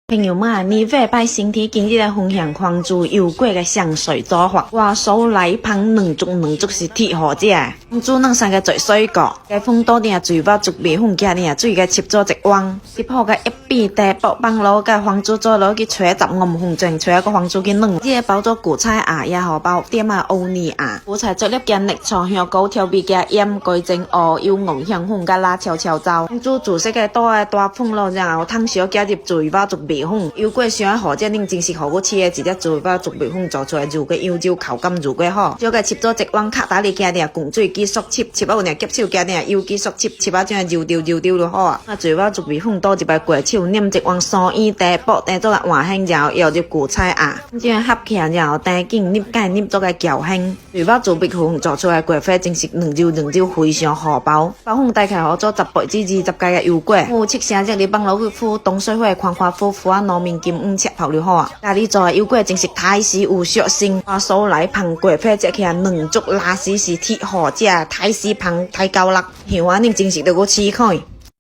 朋友们，你礼拜身体今日来分享黄猪油粿嘅香水做法。我手来烹两足是铁好食。黄猪弄三个做水果，该放多点水包煮米粉加点水，该切做一碗，切好个一边地薄放落个黄猪做落去吹15分钟，吹个黄猪去嫩。这个包做韭菜啊，也好包点欧尼啊。韭菜做粒姜粒葱香菇调味加盐鸡精蚝油牛香粉加辣椒椒糟。黄猪煮色个大粉咯，然后汤烧加入水包煮米粉。油粿想好这恁真是好我切的，一粒水包煮米粉做出来，如果油口感如果好，小个切做一碗卡打里加点滚水机速切啊有点急手加点油机速切啊这样揉丢就好啊。水包煮米粉倒一摆过手，捻一碗酸芛地薄地做个换香，然后摇入韭菜啊，这样合起来然后带紧捏盖捏做个搅香。水包煮米粉做出来过火真是两揉非常好包。包粉大概好做10倍至20界个油粿，有切成只你放落去敷冻水火宽敷啊糯米金切泡就好啊。家里做的油粿真是太时有血性，我手来烹过火食起来两足拉丝是铁好食，太时烹太高辣，香啊恁真是要我试看。